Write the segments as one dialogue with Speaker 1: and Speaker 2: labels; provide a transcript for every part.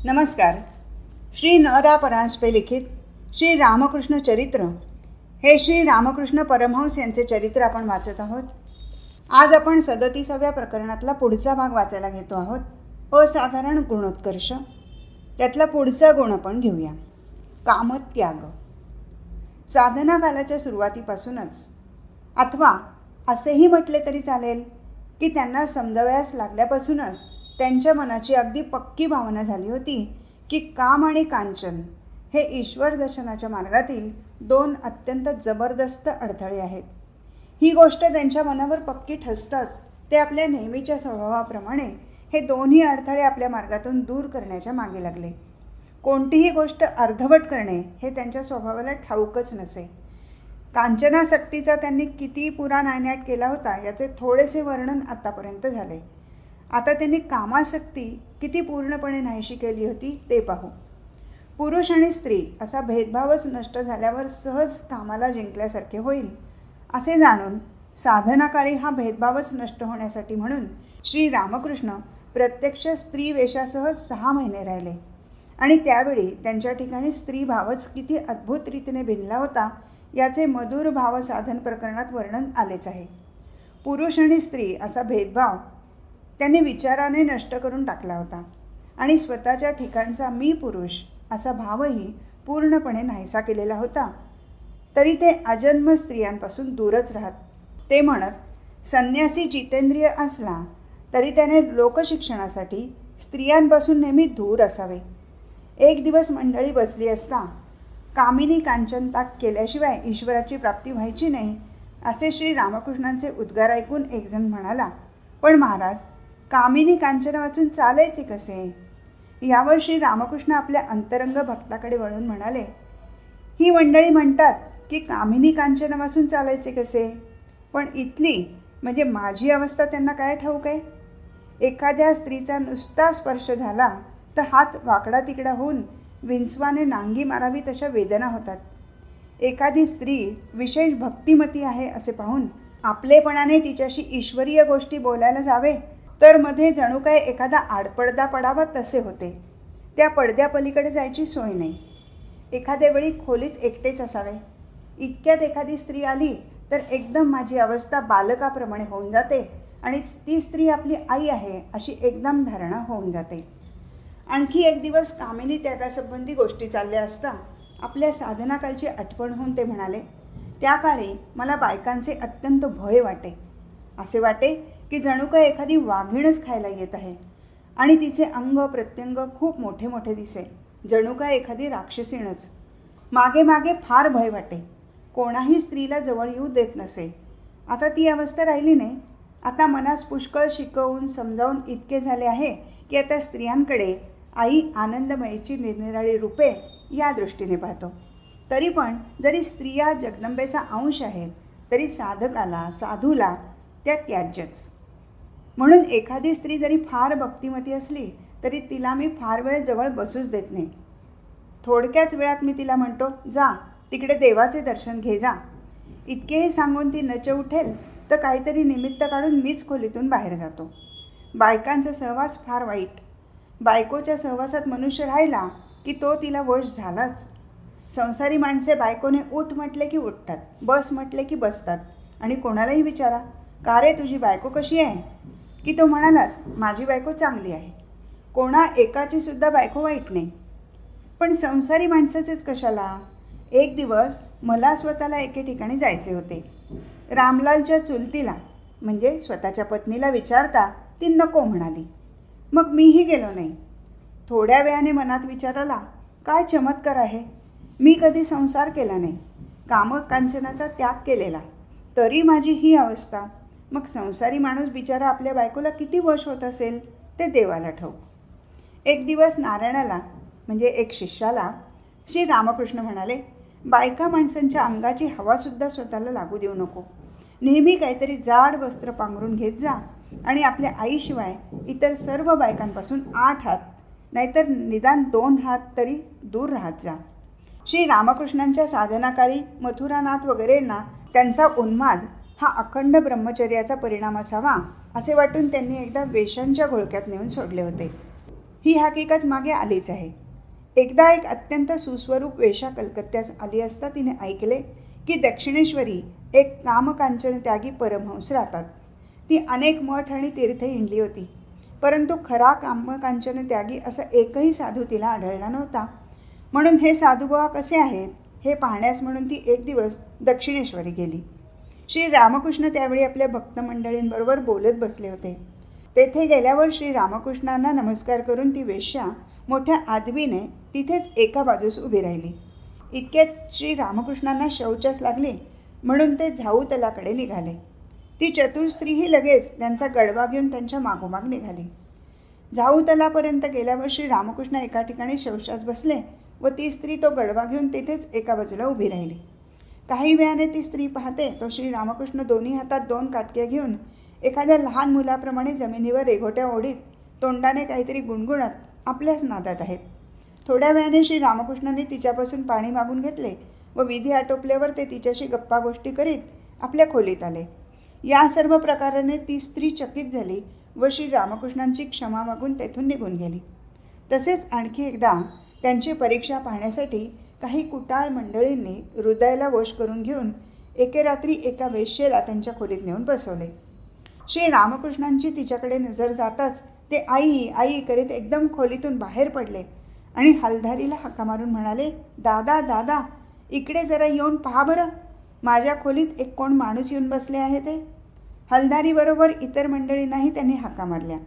Speaker 1: नमस्कार. श्री न रा परांजपे लिखित श्री रामकृष्ण चरित्र हे श्री रामकृष्ण परमहंस यांचे चरित्र आपण वाचत आहोत. आज आपण 37व्या प्रकरणातला पुढचा भाग वाचायला घेतो आहोत. असाधारण गुणोत्कर्ष. त्यातला पुढचा गुण आपण घेऊया. कामत्याग. साधना कालाच्या सुरुवातीपासूनच, अथवा असेही म्हटले तरी चालेल की त्यांना समजावयास लागल्यापासूनच त्यांच्या मनाची अगदी पक्की भावना झाली होती की काम आणि कांचन हे ईश्वर दर्शनाच्या मार्गातील दोन अत्यंत जबरदस्त अडथळे आहेत. ही गोष्ट त्यांच्या मनावर पक्की ठसताच ते आपल्या नेहमीच्या स्वभावाप्रमाणे हे दोन्ही अडथळे आपल्या मार्गातून दूर करण्याच्या मागे लागले. कोणतीही गोष्ट अर्धवट करणे हे त्यांच्या स्वभावाला ठाऊकच नसे. कांचनासक्तीचा त्यांनी किती पुरा नायनाट केला होता याचे थोडेसे वर्णन आत्तापर्यंत झाले. आता त्यांनी कामासक्ती किती पूर्णपणे नाहीशी केली होती ते पाहू. पुरुष आणि स्त्री असा भेदभावच नष्ट झाल्यावर सहज कामाला जिंकल्यासारखे होईल असे जाणून साधनाकाळी हा भेदभावच नष्ट होण्यासाठी म्हणून श्री रामकृष्ण प्रत्यक्ष स्त्री वेशासह 6 महिने राहिले. आणि त्यावेळी त्यांच्या ठिकाणी स्त्रीभावच किती अद्भुत रीतीने भिनला होता याचे मधुर भावसाधन प्रकरणात वर्णन आलेच आहे. पुरुष आणि स्त्री असा भेदभाव त्यांनी विचाराने नष्ट करून टाकला होता आणि स्वतःच्या ठिकाणचा मी पुरुष असा भावही पूर्णपणे नाहीसा केलेला होता. तरी ते अजन्म स्त्रियांपासून दूरच राहत. ते म्हणत संन्यासी जितेंद्रिय असला तरी त्याने लोकशिक्षणासाठी स्त्रियांपासून नेहमी दूर असावे. एक दिवस मंडळी बसली असता कामिनी कांचन ताक केल्याशिवाय ईश्वराची प्राप्ती व्हायची नाही असे श्री रामकृष्णांचे उद्गार ऐकून एकजण म्हणाला, पण महाराज, कामिनी कांचन वाचून चालायचे कसे? यावर श्री रामकृष्ण आपल्या अंतरंग भक्ताकडे वळून म्हणाले, ही मंडळी म्हणतात की कामिनी कांचन वाचून चालायचे कसे, पण इथली म्हणजे माझी अवस्था त्यांना काय ठाऊक आहे? एखाद्या स्त्रीचा नुसता स्पर्श झाला तर हात वाकडा तिकडा होऊन विंचवाने नांगी मारावी तशा वेदना होतात. एखादी स्त्री विशेष भक्तिमती आहे असे पाहून आपलेपणाने तिच्याशी ईश्वरीय गोष्टी बोलायला जावे तर मध्ये जणू काय एखादा आडपडदा पडावा तसे होते. त्या पडद्यापलीकडे जायची सोय नाही. एखाद्या वेळी खोलीत एकटेच असावे. इतक्यात एखादी स्त्री आली तर एकदम माझी अवस्था बालकाप्रमाणे होऊन जाते आणि ती स्त्री आपली आई आहे अशी एकदम धारणा होऊन जाते. आणखी एक दिवस कामिनी त्यागासंबंधी गोष्टी चालल्या असता आपल्या साधनाकालची आठवण होऊन ते म्हणाले, त्या काळी मला बायकांचे अत्यंत भय वाटे. असे वाटे की जणू काय एखादी वाघीणच खायला येत आहे आणि तिचे अंग प्रत्यंग खूप मोठे मोठे दिसे, जणू काय एखादी राक्षसीणच. मागे मागे फार भय वाटे. कोणाही स्त्रीला जवळ येऊ देत नसे. आता ती अवस्था राहिली नाही. आता मनास पुष्कळ शिकवून समजावून इतके झाले आहे की आता स्त्रियांकडे आई आनंदमयीची निरनिराळी रूपे या दृष्टीने पाहतो. तरी पण जरी स्त्रिया जगदंबेचा अंश आहेत तरी साधकाला साधूला त्या त्याज्यच. म्हणून एखादी स्त्री जरी फार भक्तिमती असली तरी तिला मी फार वेळ जवळ बसूच देत नाही. थोडक्याच वेळात मी तिला म्हणतो, जा तिकडे देवाचे दर्शन घे जा. इतकेही सांगून ती नच उठेल तर काहीतरी निमित्त काढून मीच खोलीतून बाहेर जातो. बायकांचा सहवास फार वाईट. बायकोच्या सहवासात मनुष्य राहिला की तो तिला वश झालाच. संसारी माणसे बायकोने उठ म्हटले की उठतात, बस म्हटले की बसतात आणि कोणालाही विचारा, का रे तुझी बायको कशी आहे, की तो म्हणालाच माझी बायको चांगली आहे. कोणा एकाची सुद्धा बायको वाईट नाही. पण संसारी माणसाचेच कशाला? एक दिवस मला स्वतःला एके ठिकाणी जायचे होते. रामलालच्या चुलतीला म्हणजे स्वतःच्या पत्नीला विचारता ती नको म्हणाली. मग मीही गेलो नाही. थोड्या वेळाने मनात विचार आला, काय चमत्कार आहे, मी कधी संसार केला नाही, कामकांचनाचा त्याग केलेला, तरी माझी ही अवस्था. मग संसारी माणूस बिचारा आपल्या बायकोला किती वश होत असेल ते देवाला ठाऊक. एक दिवस नारायणाला म्हणजे एक शिष्याला श्री रामकृष्ण म्हणाले, बायका माणसांच्या अंगाची हवासुद्धा स्वतःला लागू देऊ नको. नेहमी काहीतरी जाड वस्त्र पांघरून घेत जा आणि आपल्या आईशिवाय इतर सर्व बायकांपासून 8 हात नाहीतर निदान 2 हात तरी दूर राहत जा. श्री रामकृष्णांच्या साधनाकाळी मथुरानाथ वगैरेंना त्यांचा उन्माद हा अखंड ब्रह्मचर्याचा परिणाम असावा असे वाटून त्यांनी एकदा वेशांच्या घोळक्यात नेऊन सोडले होते. ही हकीकत मागे आलीच आहे. एकदा एक अत्यंत सुस्वरूप वेश्या कलकत्त्यास आली असता तिने ऐकले की दक्षिणेश्वरी एक कामकांचन त्यागी परमहंस राहतात. ती अनेक मठ आणि तीर्थे हिंडली होती, परंतु खरा कामकांचन त्यागी असा एकही साधू तिला आढळला नव्हता. म्हणून हे साधुबुवा कसे आहेत हे पाहण्यास म्हणून ती एक दिवस दक्षिणेश्वरी गेली. श्री रामकृष्ण त्यावेळी आपल्या भक्तमंडळींबरोबर बोलत बसले होते. तेथे गेल्यावर श्री रामकृष्णांना नमस्कार करून ती वेश्या मोठ्या आदबीने तिथेच एका बाजूस उभी राहिली. इतक्यात श्री रामकृष्णांना शौचास लागले म्हणून ते झाऊतलाकडे निघाले. ती चतुर स्त्रीही लगेच त्यांचा गडवा घेऊन त्यांच्या मागोमाग निघाली. झाऊतलापर्यंत गेल्यावर श्री रामकृष्ण एका ठिकाणी शौचास बसले व ती स्त्री तो गडवा घेऊन तिथेच एका बाजूला उभी राहिली. काही वेळाने ती स्त्री पाहते तो श्री रामकृष्ण दोन्ही हातात 2 काटक्या घेऊन एखाद्या लहान मुलाप्रमाणे जमिनीवर रेघोट्या ओढीत तोंडाने काहीतरी गुणगुणत आपल्याच नादात आहेत. थोड्या वेळाने श्री रामकृष्णांनी तिच्यापासून पाणी मागून घेतले व विधी आटोपल्यावर ते तिच्याशी गप्पा गोष्टी करीत आपल्या खोलीत आले. या सर्व प्रकाराने ती स्त्री चकित झाली व श्री रामकृष्णांची क्षमा मागून तेथून निघून गेली. तसेच आणखी एकदा त्यांची परीक्षा पाहण्यासाठी काही कुटाळ मंडळींनी हृदयाला वश करून घेऊन एके रात्री एका वेश्येला त्यांच्या खोलीत नेऊन बसवले. श्री रामकृष्णांची तिच्याकडे नजर जाताच ते आई आई करीत एकदम खोलीतून बाहेर पडले आणि हलधारीला हाका मारून म्हणाले, दादा दादा, इकडे जरा येऊन पहा बरं, माझ्या खोलीत एक कोण माणूस येऊन बसले आहे ते. हलधारीबरोबर इतर मंडळींनाही त्यांनी हाका मारल्या.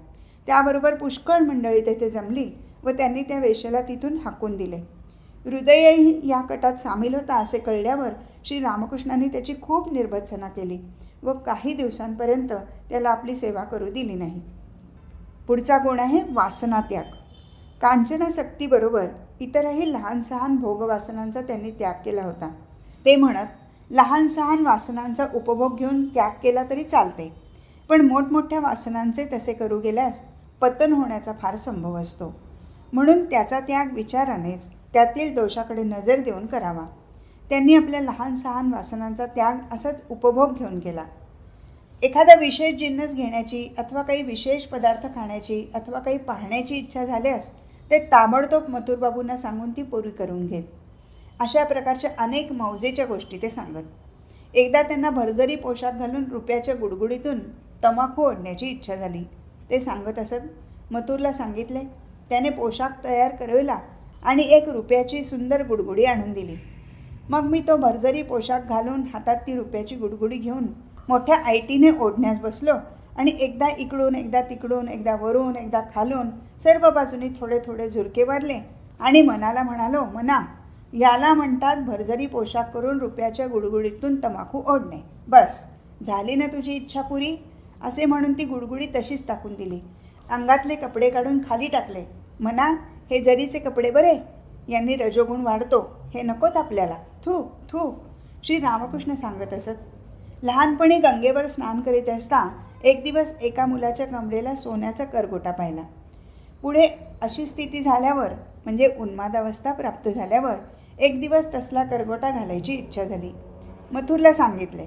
Speaker 1: त्याबरोबर पुष्कळ मंडळी तेथे जमली व त्यांनी त्या वेश्येला तिथून हाकून दिले. हृदयही या कटात सामील होता असे कळल्यावर श्री रामकृष्णांनी त्याची खूप निर्भत्सना केली व काही दिवसांपर्यंत त्याला आपली सेवा करू दिली नाही. पुढचा गुण आहे वासनात्याग. कांचनासक्तीबरोबर इतरही लहान सहान भोगवासनांचा त्यांनी त्याग केला होता. ते म्हणत, लहान सहान वासनांचा उपभोग घेऊन त्याग केला तरी चालते, पण मोठमोठ्या वासनांचे तसे करू गेल्यास पतन होण्याचा फार संभव असतो. म्हणून त्याचा त्याग विचारानेच त्यातील दोषाकडे नजर देऊन करावा. त्यांनी आपल्या लहान सहान वासनांचा त्याग असाच उपभोग घेऊन केला. एखादा विशेष जिन्नस घेण्याची अथवा काही विशेष पदार्थ खाण्याची अथवा काही पाहण्याची इच्छा झाल्यास ते ताबडतोब मथुरबाबूंना सांगून ती पुरी करून घेत. अशा प्रकारच्या अनेक मौजेच्या गोष्टी ते सांगत. एकदा त्यांना भरजरी पोशाख घालून रुपयाच्या गुडगुडीतून तमाखू ओढण्याची इच्छा झाली. ते सांगत असत. मथुरला सांगितले. त्याने पोशाख तयार करविला आणि 1 रुपयाची सुंदर गुडगुडी आणून दिली. मग मी तो भरजरी पोशाख घालून हातात ती रुपयाची गुडगुडी घेऊन मोठ्या ऐटीने ओढण्यास बसलो आणि एकदा इकडून एकदा तिकडून एकदा वरून एकदा खालून सर्व बाजूनी थोडे थोडे झुरके मारले आणि मनाला म्हणालो, मना, याला म्हणतात भरजरी पोशाख करून रुपयाच्या गुडगुडीतून तमाखू ओढणे. बस झाली ना तुझी इच्छा पुरी, असे म्हणून ती गुडगुडी तशीच टाकून दिली. अंगातले कपडे काढून खाली टाकले. मना, हे जरीचे कपडे बरे, यांनी रजोगुण वाढतो, हे नकोत आपल्याला, थू थू. श्री रामकृष्ण सांगत असत. लहानपणी गंगेवर स्नान करीत असता एक दिवस एका मुलाच्या कमरेला सोन्याचा करगोटा पाहिला. पुढे अशी स्थिती झाल्यावर म्हणजे उन्मादावस्था प्राप्त झाल्यावर एक दिवस तसला करगोटा घालायची इच्छा झाली. मथुरला सांगितले.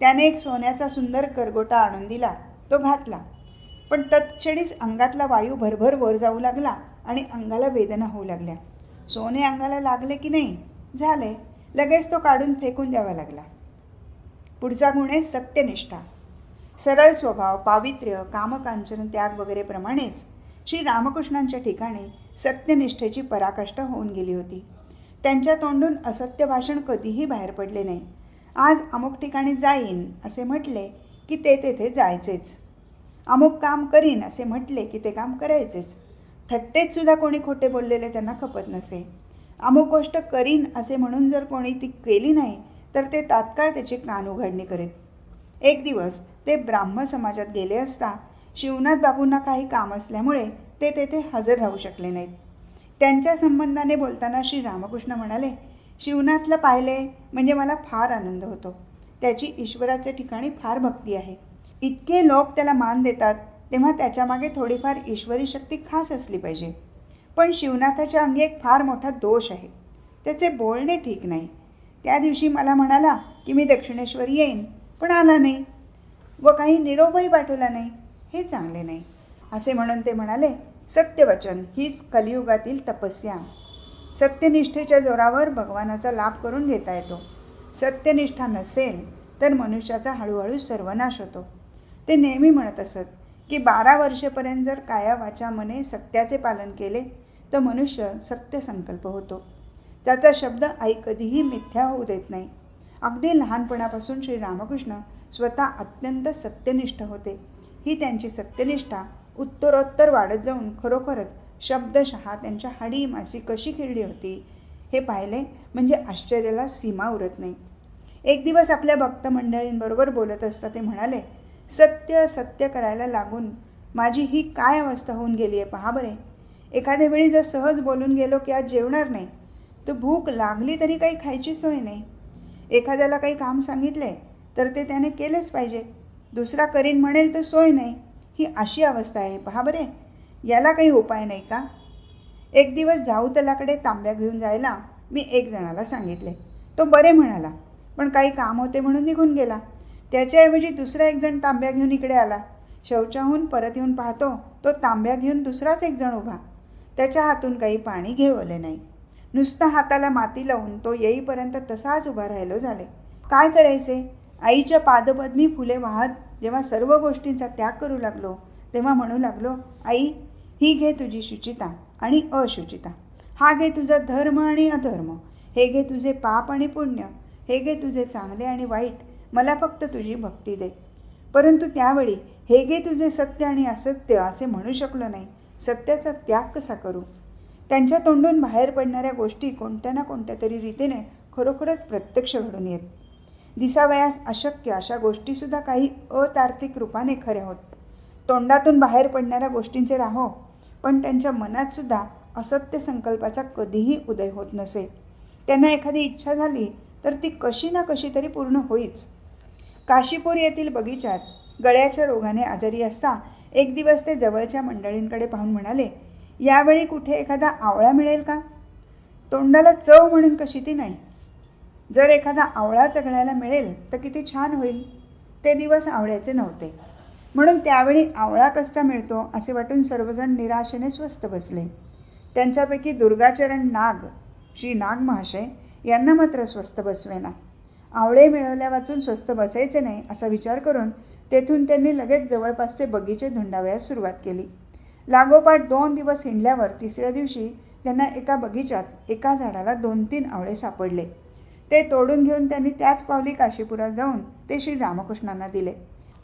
Speaker 1: त्याने एक सोन्याचा सुंदर करगोटा आणून दिला. तो घातला, पण तत्क्षणीच अंगातला वायू भरभर वर जाऊ लागला आणि अंगाला वेदना होऊ लागल्या. सोने अंगाला लागले की नाही, झाले, लगेच तो काढून फेकून द्यावा लागला. पुढचा गुण आहे सत्यनिष्ठा. सरळ स्वभाव, पावित्र्य, कामकांचन त्याग वगैरे प्रमाणेच श्री रामकृष्णांच्या ठिकाणी सत्यनिष्ठेची पराकाष्ठा होऊन गेली होती. त्यांच्या तोंडून असत्य भाषण कधीही बाहेर पडले नाही. आज अमुक ठिकाणी जाईन असे म्हटले की ते तेथे जायचेच. अमुक काम करीन असे म्हटले की ते काम करायचेच. थट्टेत सुद्धा कोणी खोटे बोललेले त्यांना खपत नसे. अमुक गोष्ट करीन असे म्हणून जर कोणी ती केली नाही तर ते तात्काळ त्याची कान उघडणी करीत. एक दिवस ते ब्राह्म समाजात गेले असता शिवनाथ बाबूंना काही काम असल्यामुळे ते तेथे हजर राहू शकले नाहीत. त्यांच्या संबंधाने बोलताना श्री रामकृष्ण म्हणाले, शिवनाथला पाहिले म्हणजे मला फार आनंद होतो. त्याची ईश्वराच्या ठिकाणी फार भक्ती आहे. इतके लोक त्याला मान देतात तेव्हा त्याच्यामागे थोडीफार ईश्वरी शक्ती खास असली पाहिजे. पण शिवनाथाच्या अंगी एक फार मोठा दोष आहे. त्याचे बोलणे ठीक नाही. त्या दिवशी मला म्हणाला की मी दक्षिणेश्वरी येईन, पण आला नाही व काही निरोपही पाठवला नाही. हे चांगले नाही. असे म्हणून ते म्हणाले, सत्यवचन हीच कलियुगातील तपस्या. सत्यनिष्ठेच्या जोरावर भगवानाचा लाभ करून घेता येतो. सत्यनिष्ठा नसेल तर मनुष्याचा हळूहळू सर्वनाश होतो. ते नेहमी म्हणत असत की 12 वर्षेपर्यंत जर काया वाचा मने सत्याचे पालन केले तर मनुष्य सत्यसंकल्प होतो. त्याचा शब्द आई कधीही मिथ्या होऊ देत नाही. अगदी लहानपणापासून श्रीरामकृष्ण स्वतः अत्यंत सत्यनिष्ठ होते. ही त्यांची सत्यनिष्ठा उत्तरोत्तर वाढत जाऊन खरोखरच शब्दशः त्यांच्या हाडी माशी कशी खिळली होती हे पाहिले म्हणजे आश्चर्याला सीमा उरत नाही. एक दिवस आपल्या भक्त मंडळींबरोबर बोलत असता ते म्हणाले, सत्य सत्य करायला लागून माझी ही काय अवस्था होऊन गेली आहे पहा बरे. एखाद्या वेळी जर सहज बोलून गेलो की आज जेवणार नाही तर भूक लागली तरी काही खायची सोय नाही. एखाद्याला काही काम सांगितले तर ते त्याने केलेच पाहिजे. दुसरा करीन म्हणेल तर सोय नाही. ही अशी अवस्था आहे पहा बरे. याला काही उपाय नाही का? एक दिवस जाऊतलाकडे तांब्या घेऊन जायला मी एक जणाला सांगितले. तो बरे म्हणाला, पण काही काम होते म्हणून निघून गेला. त्याच्याऐवजी दुसरा एक जण तांब्या घेऊन इकडे आला. शौचाहून परत येऊन पाहतो तो तांब्या घेऊन दुसराच एक जण उभा. त्याच्या हातून काही पाणी घेवले नाही. नुसतं हाताला माती लावून तो येईपर्यंत तसाच उभा राहिलो झाले. काय करायचे? आईच्या पादपद्मी फुले वाहत जेव्हा सर्व गोष्टींचा त्याग करू लागलो तेव्हा म्हणू लागलो, आई ही घे तुझी शुचिता आणि अशुचिता. हा घे तुझा धर्म आणि अधर्म. हे घे तुझे पाप आणि पुण्य. हे घे तुझे चांगले आणि वाईट. मला फक्त तुझी भक्ती दे. परंतु त्यावेळी हे घे तुझे सत्य आणि असत्य असे म्हणू शकलो नाही. सत्याचा त्याग कसा करू? त्यांच्या तोंडून बाहेर पडणाऱ्या गोष्टी कोणत्या ना कोणत्या तरी रीतीने खरोखरच प्रत्यक्ष घडून येत. दिसावयास अशक्य अशा गोष्टीसुद्धा काही अतार्किक रूपाने खऱ्या होत. तोंडातून बाहेर पडणाऱ्या गोष्टींचे राहो, पण त्यांच्या मनातसुद्धा असत्य संकल्पाचा कधीही उदय होत नसे. त्यांना एखादी इच्छा झाली तर ती कशी ना कशी तरी पूर्ण होईच. काशीपूर येथील बगीचात गळ्याच्या रोगाने आजारी असता एक दिवस ते जवळच्या मंडळींकडे पाहून म्हणाले, यावेळी कुठे एखादा आवळा मिळेल का? तोंडाला चव म्हणून कशी ती नाही. जर एखादा आवळा चघळायला मिळेल तर किती छान होईल. ते दिवस आवळ्याचे नव्हते म्हणून त्यावेळी आवळा कसा मिळतो असे वाटून सर्वजण निराशेने स्वस्थ बसले. त्यांच्यापैकी दुर्गाचरण नाग, श्री नाग महाशय यांना मात्र स्वस्थ बसवेना. आवळे मिळवल्या वाचून स्वस्थ बसायचे नाही असा विचार करून तेथून त्यांनी लगेच जवळपासचे बगीचे धुंडावयास सुरुवात केली. लागोपाठ 2 दिवस हिंडल्यावर तिसऱ्या दिवशी त्यांना एका बगीचात एका झाडाला 2-3 आवळे सापडले. ते तोडून घेऊन त्यांनी त्याच पावली काशीपुरात जाऊन ते श्री रामकृष्णांना दिले.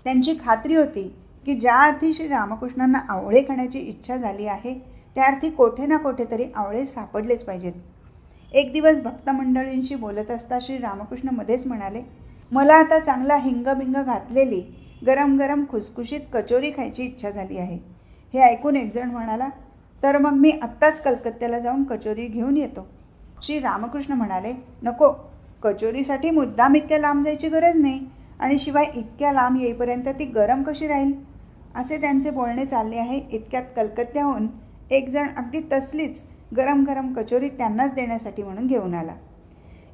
Speaker 1: त्यांची खात्री होती की ज्या अर्थी श्री रामकृष्णांना आवळे खाण्याची इच्छा झाली आहे त्या अर्थी कोठे ना कोठे तरी आवळे सापडलेच पाहिजेत. एक दिवस भक्तमंडळींशी बोलत असता श्री रामकृष्ण मध्येच म्हणाले, मला आता चांगला हिंगबिंग घातलेली गरम गरम खुसखुशीत कचोरी खायची इच्छा झाली आहे. हे ऐकून एकजण म्हणाला, तर मग मी आत्ताच कलकत्त्याला जाऊन कचोरी घेऊन येतो. श्री रामकृष्ण म्हणाले, नको, कचोरीसाठी मुद्दाम इतक्या लांब जायची गरज नाही आणि शिवाय इतक्या लांब येईपर्यंत ती गरम कशी राहील. असे त्यांचे बोलणे चालले आहे. इतक्यात कलकत्त्याहून एक जण अगदी तसलीच गरम गरम कचोरी त्यांनाच देण्यासाठी म्हणून घेऊन आला.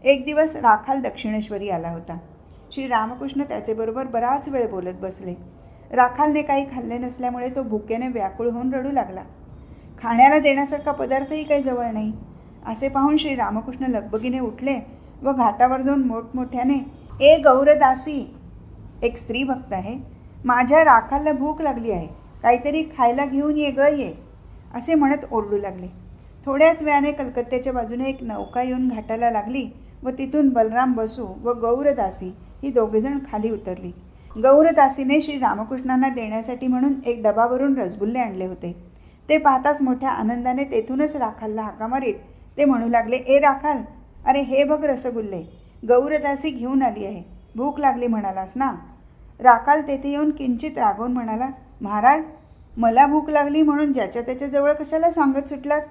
Speaker 1: एक दिवस राखाल दक्षिणेश्वरी आला होता. श्री रामकृष्ण त्याचेबरोबर बराच वेळ बोलत बसले. राखालने काही खाल्ले नसल्यामुळे तो भुकेने व्याकुळ होऊन रडू लागला. खाण्याला देण्यासारखा पदार्थही काही जवळ नाही. असे पाहून श्री रामकृष्ण लगबगीने उठले व घाटावर जाऊन मोठमोठ्याने, ए गौरदासी, एक स्त्री भक्त आहे, माझ्या राखालला भूक लागली आहे, काहीतरी खायला घेऊन ये ग ये, असे म्हणत ओरडू लागले. थोड्याच वेळाने कलकत्त्याच्या बाजूने एक नौका येऊन घाटाला लागली व तिथून बलराम बसू व गौरदासी ही दोघेजण खाली उतरली. गौरदासीने श्री रामकृष्णांना देण्यासाठी म्हणून एक डबावरून रसगुल्ले आणले होते. ते पाहताच मोठ्या आनंदाने तेथूनच राखालला हाका मारीत ते म्हणू लागले, ए राखाल, अरे हे बघ रसगुल्ले, गौरदासी घेऊन आली आहे, भूक लागली म्हणालास ना. राखाल तेथे येऊन किंचित रागवून म्हणाला, महाराज, मला भूक लागली म्हणून ज्याच्या त्याच्याजवळ कशाला सांगत सुटलात.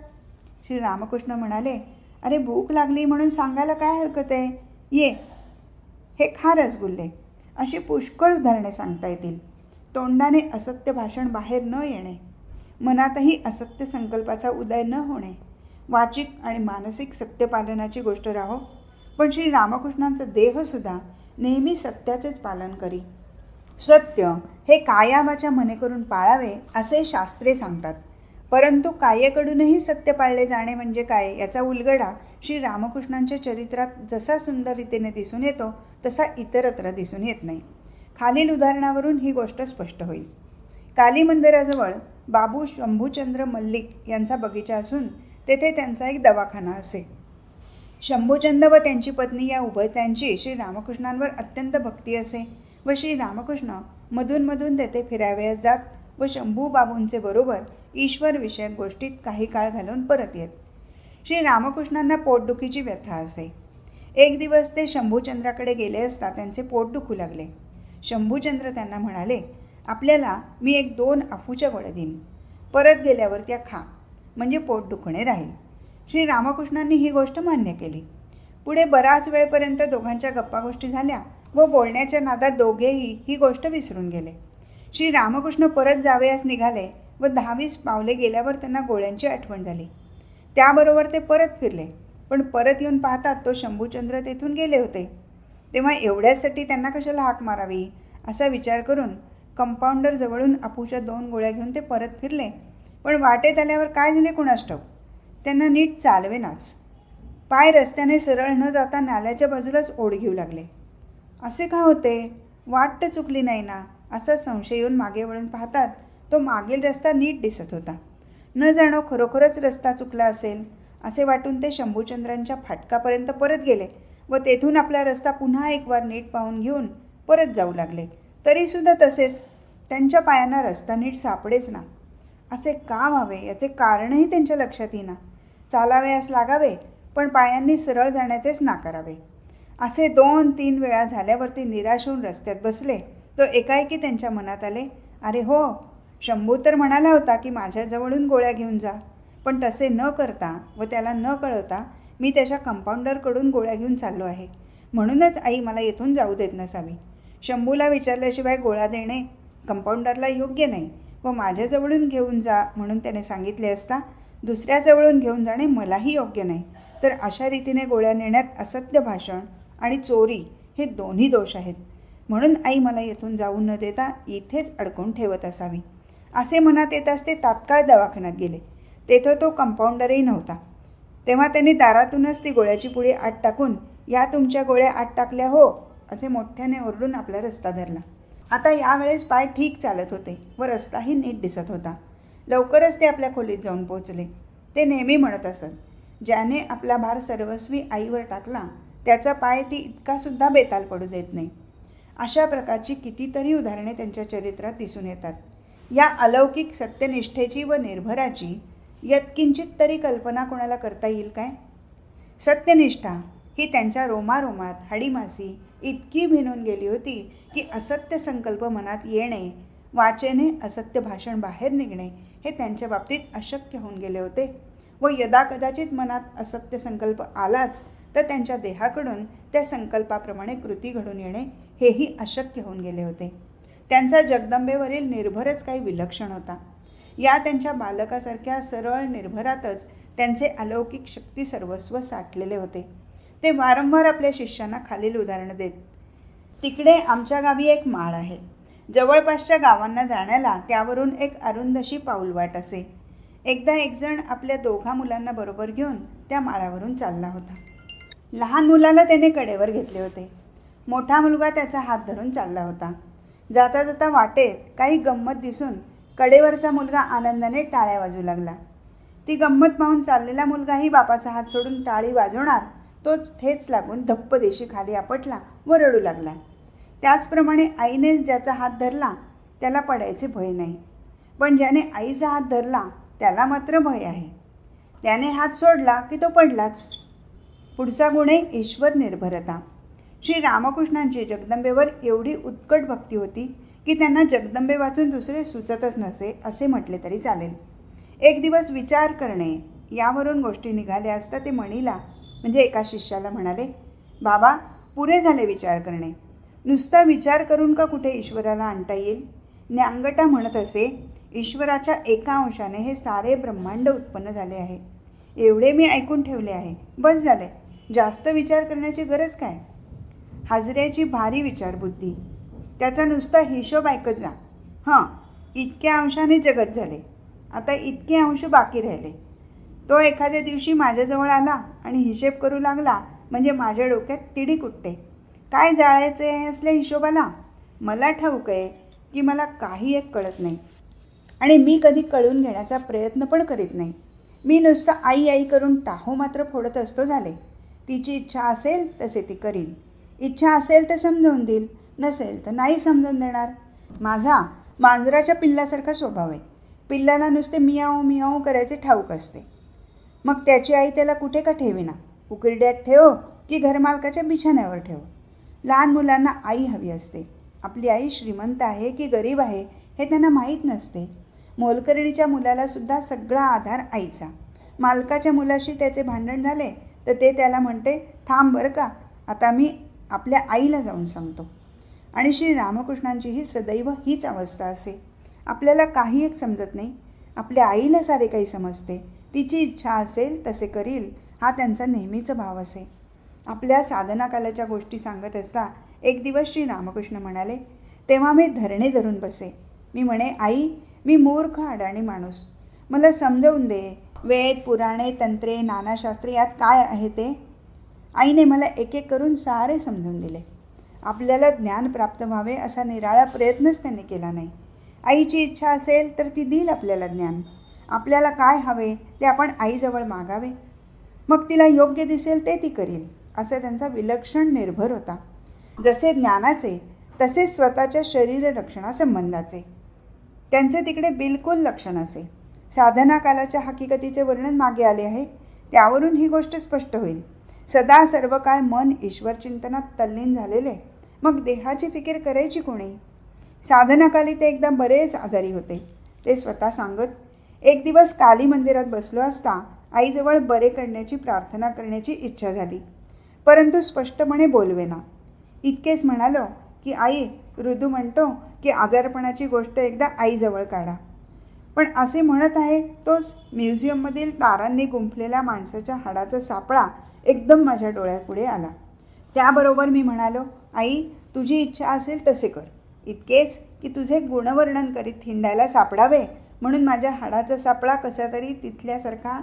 Speaker 1: श्री रामकृष्ण म्हणाले, अरे भूक लागली म्हणून सांगायला काय हरकत आहे, ये, हे खा रसगुल्ले. अशी पुष्कळ उदाहरणे सांगता येतील. तोंडाने असत्य भाषण बाहेर न येणे, मनातही असत्य संकल्पाचा उदय न होणे, वाचिक आणि मानसिक सत्यपालनाची गोष्ट राहो, पण श्री रामकृष्णांचा देहसुद्धा नेहमी सत्याचेच पालन करी. सत्य हे कायावाच्या मने करून पाळावे असे शास्त्रे सांगतात. परंतु कायेकडूनही सत्य पाळले जाणे म्हणजे काय याचा उलगडा श्री रामकृष्णांच्या चरित्रात जसा सुंदर रीतीने दिसून येतो तसा इतरत्र दिसून येत नाही. खालील उदाहरणावरून ही गोष्ट स्पष्ट होईल. काली मंदिराजवळ बाबू शंभूचंद्र मल्लिक यांचा बगीचा असून तेथे त्यांचा एक दवाखाना असे. शंभूचंद्र व त्यांची पत्नी या उभयतांची श्री रामकृष्णांवर अत्यंत भक्ती असे व श्री रामकृष्ण मधून तेथे फिरावयास जात व शंभू बाबूंचे बरोबर ईश्वर विषयक गोष्टीत काही काळ घालून परत येत. श्री रामकृष्णांना पोटदुखीची व्यथा असे. एक दिवस ते शंभूचंद्राकडे गेले असता त्यांचे पोट दुखू लागले. शंभूचंद्र त्यांना म्हणाले, आपल्याला मी 1-2 अफूच्या गोळ्या देईन, परत गेल्यावर त्या खा, म्हणजे पोट दुखणे राहील. श्री रामकृष्णांनी ही गोष्ट मान्य केली. पुढे बराच वेळपर्यंत दोघांच्या गप्पा गोष्टी झाल्या व बोलण्याच्या नादात दोघेही ही गोष्ट विसरून गेले. श्री रामकृष्ण परत जावयास निघाले व 10-20 पावले गेल्यावर त्यांना गोळ्यांची आठवण झाली. त्याबरोबर ते परत फिरले, पण परत येऊन पाहतात तो शंभूचंद्र तेथून गेले होते. तेव्हा एवढ्यासाठी त्यांना कशाला हाक मारावी असा विचार करून कंपाऊंडर जवळून अफूच्या 2 गोळ्या घेऊन ते परत फिरले. पण वाटेत आल्यावर काय झाले कुणास ठाऊक, त्यांना नीट चालवेनाच. पाय रस्त्याने सरळ न जाता नाल्याच्या बाजूलाच ओढ घेऊ लागले. असे का होते, वाट तर चुकली नाही ना असा संशय येऊन मागे वळून पाहतात तो मागील रस्ता नीट दिसत होता. न जाणो खरोखरच रस्ता चुकला असेल असे वाटून ते शंभूचंद्रांच्या फाटकापर्यंत परत गेले व तेथून आपला रस्ता पुन्हा एक वार नीट पाहून घेऊन परत जाऊ लागले. तरीसुद्धा तसेच, त्यांच्या पायांना रस्ता नीट सापडेच ना. असे का व्हावे याचे कारणही त्यांच्या लक्षात येईना. चालावयास लागावे पण पायांनी सरळ जाण्याचेच नाकारावे. असे 2-3 वेळा झाल्यावरती निराश होऊन रस्त्यात बसले तो एकाएकी त्यांच्या मनात आले, अरे हो, शंभू तर म्हणाला होता की माझ्याजवळून गोळ्या घेऊन जा, पण तसे न करता व त्याला न कळवता मी त्याच्या कंपाऊंडरकडून गोळ्या घेऊन चाललो आहे. म्हणूनच आई मला येथून जाऊ देत नसावी. शंभूला विचारल्याशिवाय गोळ्या देणे कंपाऊंडरला योग्य नाही व माझ्याजवळून घेऊन जा म्हणून त्याने सांगितले असता दुसऱ्याजवळून घेऊन जाणे मलाही योग्य नाही. तर अशा रीतीने गोळ्या नेण्यात असत्य भाषण आणि चोरी हे दोन्ही दोष आहेत. म्हणून आई मला येथून जाऊ न देता इथेच अडकून ठेवत असावी असे मनात येताच ते तात्काळ दवाखान्यात गेले. तेथे तो कंपाऊंडरही नव्हता. तेव्हा त्यांनी दारातूनच ती गोळ्याची पुडी आत टाकून, या तुमच्या गोळ्या आत टाकल्या हो असे मोठ्याने ओरडून आपला रस्ता धरला. आता यावेळेस पाय ठीक चालत होते व रस्ताही नीट दिसत होता. लवकरच ते आपल्या खोलीत जाऊन पोचले. ते नेहमी म्हणत असत, ज्याने आपला भार सर्वस्वी आईवर टाकला त्याचा पाय ती इतकासुद्धा बेताल पडू देत नाही. अशा प्रकारची कितीतरी उदाहरणे त्यांच्या चरित्रात दिसून येतात. या अलौकिक सत्यनिष्ठेची व निर्भराची यत्किंचित तरी कल्पना कोणाला करता येईल काय? सत्यनिष्ठा ही त्यांच्या रोमारोमात हाडीमासी इतकी भिनून गेली होती की असत्य संकल्प मनात येणे, वाचेने असत्य भाषण बाहेर निघणे हे त्यांच्या बाबतीत अशक्य होऊन गेले होते. व यदा कदाचित मनात असत्य संकल्प आलाच तर त्यांच्या देहाकडून त्या संकल्पाप्रमाणे कृती घडून येणे हेही अशक्य होऊन गेले होते. त्यांचा जगदंबेवरील निर्भरच काही विलक्षण होता. या त्यांच्या बालकासारख्या सरळ निर्भरातच त्यांचे अलौकिक शक्ती सर्वस्व साठलेले होते. ते वारंवार आपल्या शिष्यांना खालील उदाहरणं देत, तिकडे आमच्या गावी एक माळ आहे. जवळपासच्या गावांना जाण्याला त्यावरून एक अरुंदशी पाऊलवाट असे. एकदा एकजण आपल्या 2 मुलांना बरोबर घेऊन त्या माळावरून चालला होता. लहान मुलाला त्याने कडेवर घेतले होते. मोठा मुलगा त्याचा हात धरून चालला होता. जाता जाता वाटेत काही गंमत दिसून कडेवरचा मुलगा आनंदाने टाळ्या वाजू लागला. ती गंमत पाहून चाललेला मुलगाही बापाचा हात सोडून टाळी वाजवणार तोच ठेच लागून धप्पदेशी खाली आपटला व रडू लागला. त्याचप्रमाणे आईनेच ज्याचा हात धरला त्याला पडायचे भय नाही, पण ज्याने आईचा हात धरला त्याला मात्र भय आहे. त्याने हात सोडला की तो पडलाच. पुढचा गुण आहे ईश्वर निर्भरता. श्री रामकृष्णांची जगदंबेवर एवढी उत्कट भक्ती होती की त्यांना जगदंबे वाचून दुसरे सुचतच नसे असे म्हटले तरी चालेल. एक दिवस विचार करणे यावरून गोष्टी निघाल्या असता ते मणीला म्हणजे एका शिष्याला म्हणाले, बाबा, पुरे झाले विचार करणे. नुसता विचार करून का कुठे ईश्वराला आणता येईल? न्यांगटा म्हणत असे, ईश्वराच्या एका अंशाने हे सारे ब्रह्मांड उत्पन्न झाले आहे. एवढे मी ऐकून ठेवले आहे, बस झाले. जास्त विचार करण्याची गरज काय? हाजऱ्याची भारी विचारबुद्धी, त्याचा नुसता हिशोब ऐकत जा. इतक्या अंशाने जगत झाले. आता इतके अंश बाकी राहिले. तो एखाद्या दिवशी माझ्याजवळ आला आणि हिशेब करू लागला म्हणजे माझ्या डोक्यात तिडीक उठते. काय जाळायचं आहे असल्या हिशोबाला? मला ठाऊक आहे की मला काही एक कळत नाही आणि मी कधी कळून घेण्याचा प्रयत्न पण करीत नाही. मी नुसतं आई आई करून टाहो मात्र फोडत असतो झाले. तिची इच्छा असेल तसे ती करील. इच्छा असेल तर समजावून देईल, नसेल तर नाही समजावून देणार. माझा मांजराच्या पिल्लासारखा स्वभाव आहे. पिल्लाला नुसते मियाऊ मियाऊ करायचे ठाऊक असते. मग त्याची आई त्याला कुठे का ठेवेना, उकिरड्यात ठेव की घरमालकाच्या बिछाण्यावर ठेव. लहान मुलांना आई हवी असते. आपली आई श्रीमंत आहे की गरीब आहे हे त्यांना माहीत नसते. मोलकरणीच्या मुलालासुद्धा सगळा आधार आईचा. मालकाच्या मुलाशी त्याचे भांडण झाले तर ते त्याला म्हणते, थांब बरं का, आता मी आपल्या आईला जाऊन सांगतो. आणि श्री रामकृष्णांचीही सदैव हीच अवस्था असे. आपल्याला काही एक समजत नाही, आपल्या आईला सारे काही समजते. तिची इच्छा असेल तसे करील हा त्यांचा नेहमीचा भाव असे. आपल्या साधनाकालाच्या गोष्टी सांगत असता एक दिवस श्री रामकृष्ण म्हणाले. तेव्हा मी धरणे धरून बसे. मी म्हणे, आई, मी मूर्ख अडाणी माणूस, मला समजवून दे. वेद, पुराणे, तंत्रे, नानाशास्त्रे यात काय आहे ते. आईने मला एक एक करून सारे समजून दिले. आपल्याला ज्ञान प्राप्त व्हावे असा निराळा प्रयत्नच त्यांनी केला नाही. आईची इच्छा असेल तर ती देईल आपल्याला ज्ञान. आपल्याला काय हवे ते आपण आईजवळ मागावे, मग तिला योग्य दिसेल ते ती करील, असा त्यांचा विलक्षण निर्भर होता. जसे ज्ञानाचे तसेच स्वतःच्या शरीर रक्षणासंबंधाचे त्यांचे तिकडे बिलकुल लक्षण असे. साधनाकालाच्या हकीकतीचे वर्णन मागे आले आहे, त्यावरून ही गोष्ट स्पष्ट होईल. सदा सर्व काळ मन ईश्वरचिंतनात तल्लीन झालेले, मग देहाची फिकीर करायची कोणी. साधनाकाली ते एकदा बरेच आजारी होते. ते स्वतः सांगत, एक दिवस काली मंदिरात बसलो असता आईजवळ बरे करण्याची प्रार्थना करण्याची इच्छा झाली, परंतु स्पष्टपणे बोलवेना. इतकेच म्हणालो की आई, ऋदू म्हणतो की आजारपणाची गोष्ट एकदा आईजवळ काढा. पण असे म्हणत आहे तोच म्युझियममधील तारांनी गुंफलेल्या माणसाच्या हाडाचा सापळा एकदम माझ्या डोळ्यापुढे आला. त्याबरोबर मी म्हणालो, आई, तुझी इच्छा असेल तसे कर. इतकेच की तुझे गुणवर्णन करीत हिंडायला सापडावे म्हणून माझ्या हाडाचा सापळा कसा तरी तिथल्यासारखा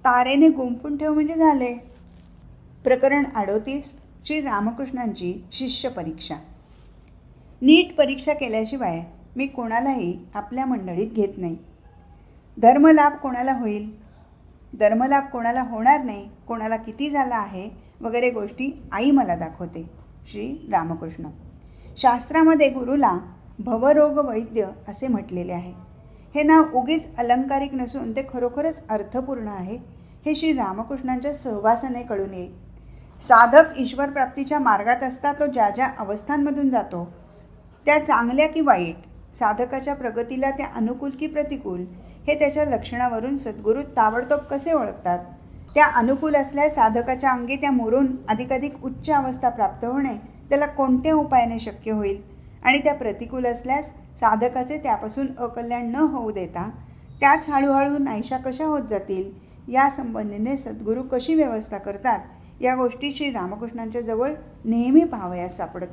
Speaker 1: तारेने गुंफून ठेव म्हणजे झाले. प्रकरण 38. श्री रामकृष्णांची शिष्य परीक्षा. नीट परीक्षा केल्याशिवाय मी कोणालाही आपल्या मंडळीत घेत नाही. धर्मलाभ कोणाला होईल, धर्मलाभ कोणाला होणार नाही, कोणाला किती झाला आहे वगैरे गोष्टी आई मला दाखवते. श्री रामकृष्ण. शास्त्रामध्ये गुरुला भवरोग वैद्य असे म्हटलेले आहे. हे नाव उगीच अलंकारिक नसून ते खरोखरच अर्थपूर्ण आहे हे श्री रामकृष्णांच्या सहवासाने कळून येईल. साधक ईश्वरप्राप्तीच्या मार्गात असता तो ज्या ज्या अवस्थांमधून जातो त्या चांगल्या की वाईट, साधकाच्या प्रगतीला त्या अनुकूल की प्रतिकूल हे त्याच्या लक्षणावरून सद्गुरू ताबडतोब कसे ओळखतात. त्या अनुकूल असल्यास साधकाच्या अंगी त्या मुरून अधिकाधिक उच्च अवस्था प्राप्त होणे त्याला कोणत्या उपायाने शक्य होईल, आणि त्या प्रतिकूल असल्यास साधकाचे त्यापासून अकल्याण न होऊ देता त्याच हळूहळू नाहीशा कशा होत जातील या संबंधीने सद्गुरू कशी व्यवस्था करतात या गोष्टी श्री रामकृष्णांच्या जवळ नेहमी पाहावयास सापडत.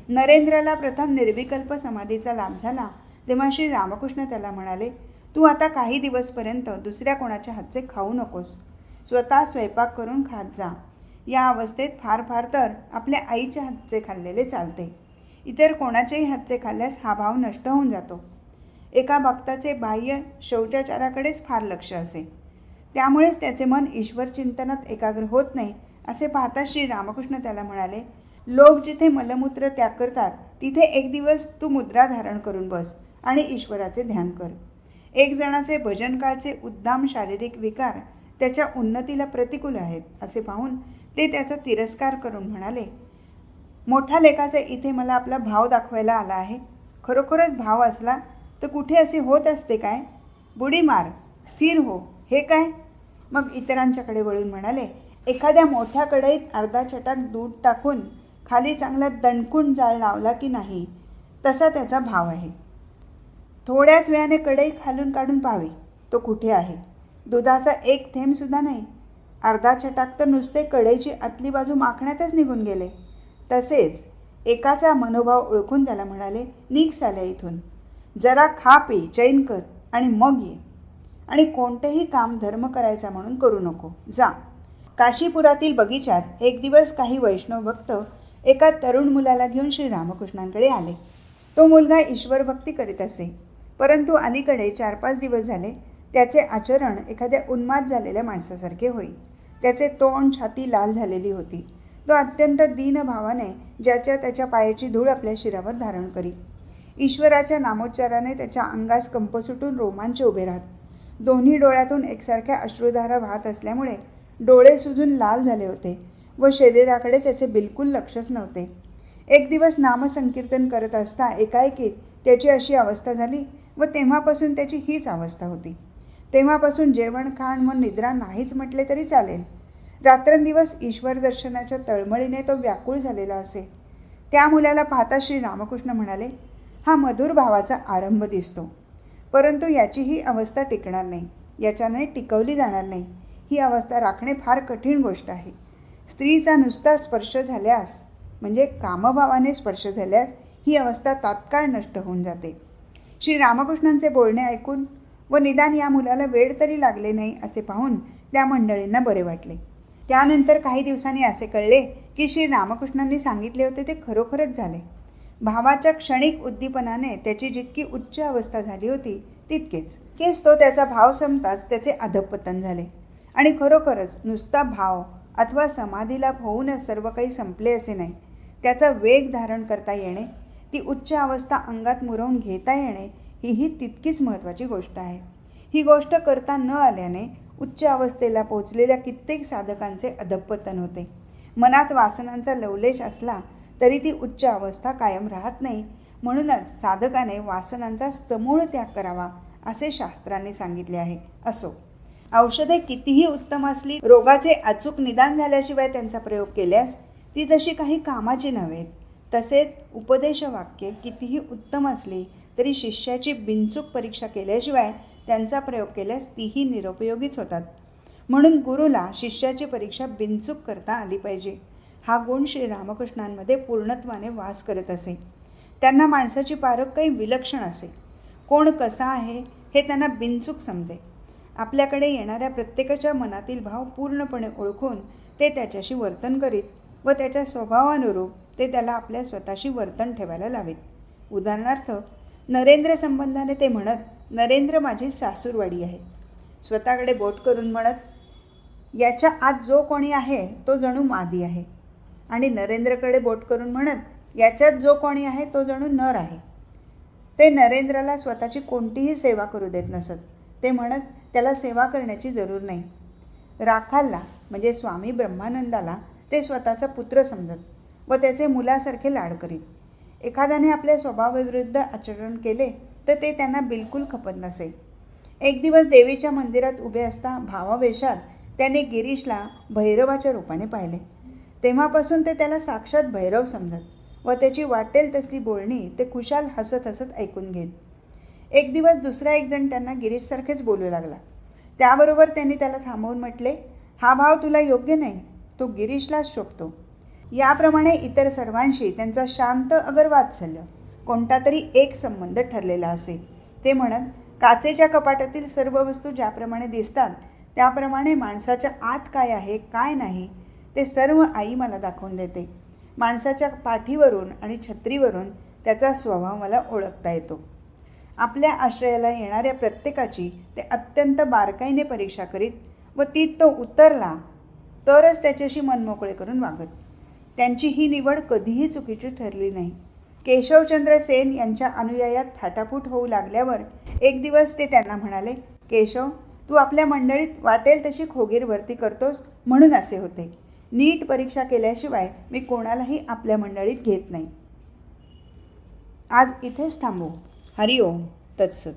Speaker 1: नरेंद्राला प्रथम निर्विकल्प समाधीचा लाभ झाला तेव्हा श्री रामकृष्ण त्याला म्हणाले, तू आता काही दिवसपर्यंत दुसऱ्या कोणाच्या हातचे खाऊ नकोस, स्वतः स्वयंपाक करून खात जा. या अवस्थेत फार फार तर आपल्या आईच्या हातचे खाल्लेले चालते. इतर कोणाच्याही हातचे खाल्ल्यास हा भाव नष्ट होऊन जातो. एका भक्ताचे बाह्य शौचाचाराकडेच फार लक्ष असे, त्यामुळेच त्याचे मन ईश्वर चिंतनात एकाग्र होत नाही असे पाहता श्री रामकृष्ण त्याला म्हणाले, लोक जिथे मलमूत्र त्याग करतात तिथे एक दिवस तू मुद्रा धारण करून बस आणि ईश्वराचे ध्यान कर. एक जणाचे भजनकाळचे उद्दाम शारीरिक विकार त्याच्या उन्नतीला प्रतिकूल आहेत असे पाहून ते त्याचा तिरस्कार करून म्हणाले, मोठ्या लेखाचे इथे मला आपला भाव दाखवायला आला आहे. खरोखरच भाव असला तर कुठे असे होत असते काय? बुडी मार, स्थिर हो, हे काय? मग इतरांच्याकडे वळून म्हणाले, एखाद्या मोठ्या कढईत अर्धा चटाक दूध टाकून खाली चांगला दणकून जाळ लावला की नाही तसा त्याचा भाव आहे. थोड्याच वेळाने कढई खालून काढून पाहावी तो कुठे आहे. दुधाचा एक थेंबसुद्धा नाही. अर्धा चटाक तर नुसते कढईची आतली बाजू माखण्यातच निघून गेले. तसेच एकाचा मनोभाव ओळखून त्याला म्हणाले, निघ साल्या इथून, जरा खा पी चैन कर आणि मग ये. आणि कोणतेही काम धर्म करायचा म्हणून करू नको, जा. काशीपुरातील बगीचात एक दिवस काही वैष्णव भक्त एका तरुण मुलाला घेऊन श्रीरामकृष्णांकडे आले. तो मुलगा ईश्वरभक्ती करीत असे, परंतु अलीकडे 4-5 दिवस झाले त्याचे आचरण एखाद्या उन्माद झालेल्या माणसासारखे होई. त्याचे तोंड, छाती लाल झालेली होती. तो अत्यंत दीनभावाने ज्याच्या त्याच्या पायाची धूळ आपल्या शिरावर धारण करी. ईश्वराच्या नामोच्चाराने त्याच्या अंगास कंप सुटून रोमांच उभे राहत. दोन्ही डोळ्यातून एकसारख्या अश्रुधारा वाहत असल्यामुळे डोळे सुजून लाल झाले होते व शरीराकडे त्याचे बिलकुल लक्षच नव्हते. एक दिवस नामसंकीर्तन करत असता एकाएकी त्याची अशी अवस्था झाली व तेव्हापासून त्याची हीच अवस्था होती. तेव्हापासून जेवण, खाण व निद्रा नाहीच म्हटले तरी चालेल. रात्रंदिवस ईश्वर दर्शनाच्या तळमळीने तो व्याकुळ झालेला असे. त्या मुलाला पाहता श्रीरामकृष्ण म्हणाले, हा मधुर भावाचा आरंभ दिसतो, परंतु याची ही अवस्था टिकणार नाही, याच्याने टिकवली जाणार नाही. ही अवस्था राखणे फार कठीण गोष्ट आहे. स्त्रीचा नुसता स्पर्श झाल्यास म्हणजे कामभावाने स्पर्श झाल्यास ही अवस्था तात्काळ नष्ट होऊन जाते. श्रीरामकृष्णांचे बोलणे ऐकून व निदान या मुलाला वेळ तरी लागले नाही असे पाहून त्या मंडळींना बरे वाटले. त्यानंतर काही दिवसांनी असे कळले की श्रीरामकृष्णांनी सांगितले होते ते खरोखरच झाले. भावाच्या क्षणिक उद्दीपनाने त्याची जितकी उच्च अवस्था झाली होती तितकेच तो त्याचा भाव संपताच त्याचे अधःपतन झाले. आणि खरोखरच नुसता भाव अथवा समाधीलाभ होऊनच सर्व काही संपले असे नाही. त्याचा वेग धारण करता येणे, ती उच्च अवस्था अंगात मुरवून घेता येणे ही तितकीच महत्त्वाची गोष्ट आहे. ही गोष्ट करता न आल्याने उच्च अवस्थेला पोचलेल्या कित्येक साधकांचे अधःपतन होते. मनात वासनांचा लवलेश असला तरी ती उच्च अवस्था कायम राहत नाही. म्हणूनच साधकाने वासनांचा समूळ त्याग करावा असे शास्त्रांनी सांगितले आहे. असो, औषधे कितीही उत्तम असली, रोगाचे अचूक निदान झाल्याशिवाय त्यांचा प्रयोग केल्यास ती जशी काही कामाची नव्हेत. तसेच उपदेशवाक्ये कितीही उत्तम असली तरी शिष्याची बिनचूक परीक्षा केल्याशिवाय त्यांचा प्रयोग केल्यास तीही निरुपयोगीच होतात. म्हणून गुरुला शिष्याची परीक्षा बिनचूक करता आली पाहिजे. हा गुण श्रीरामकृष्णांमध्ये पूर्णत्वाने वास करत असे. त्यांना माणसाची पारख काही विलक्षण असे. कोण कसा आहे हे त्यांना बिनचूक समजे. आपल्याकडे येणाऱ्या प्रत्येकाच्या मनातील भाव पूर्णपणे ओळखून ते त्याच्याशी वर्तन करीत व त्याच्या स्वभावानुरूप ते त्याला आपल्या स्वतःशी वर्तन ठेवायला लावीत. उदाहरणार्थ, नरेंद्र संबंधाने ते म्हणत, नरेंद्र माझी सासूरवाडी आहे. स्वतःकडे बोट करून म्हणत, याच्या आत जो कोणी आहे तो जणू मादी आहे. आणि नरेंद्रकडे बोट करून म्हणत, याच्यात जो कोणी आहे तो जणू नर आहे. ते नरेंद्रला स्वतःची कोणतीही सेवा करू देत नसत. ते म्हणत, त्याला सेवा करण्याची जरूर नाही. राखालला म्हणजे स्वामी ब्रह्मानंदाला ते स्वतःचा पुत्र समजत व त्याचे मुलासारखे लाड करीत. एखाद्याने आपल्या स्वभावाविरुद्ध आचरण केले तर ते त्यांना बिलकुल खपत नसे. एक दिवस देवीच्या मंदिरात उभे असता भावावेशात त्याने गिरीशला भैरवाच्या रूपाने पाहिले. तेव्हापासून ते त्याला साक्षात भैरव समजत व त्याची वाटेल तसली बोलणी ते खुशाल हसत हसत ऐकून घेत. एक दिवस दुसरा एक जण त्यांना गिरीशसारखेच बोलू लागला. त्याबरोबर त्यांनी त्याला थांबवून म्हटले, हा भाव तुला योग्य नाही, तो गिरीशलाच शोभतो. याप्रमाणे इतर सर्वांशी त्यांचा शांत अगर वात्सल्य, कोणता तरी एक संबंध ठरलेला असे. ते म्हणत, काचेच्या कपाटातील सर्व वस्तू ज्याप्रमाणे दिसतात त्याप्रमाणे माणसाच्या आत काय आहे काय नाही ते सर्व आई मला दाखवून देते. माणसाच्या पाठीवरून आणि छत्रीवरून त्याचा स्वभाव मला ओळखता येतो. आपल्या आश्रयाला येणाऱ्या प्रत्येकाची ते अत्यंत बारकाईने परीक्षा करीत व तीत तो उतरला तरच त्याच्याशी मनमोकळे करून वागत. त्यांची ही निवड कधीही चुकीची ठरली नाही. केशवचंद्र सेन यांच्या अनुयायात फाटाफूट होऊ लागल्यावर एक दिवस ते त्यांना म्हणाले, केशव, तू आपल्या मंडळीत वाटेल तशी खोगीर भरती करतोस म्हणून असे होते. नीट परीक्षा केल्याशिवाय मी कोणालाही आपल्या मंडळीत घेत नाही. आज इथेच थांबू. हरिओम तत्सत.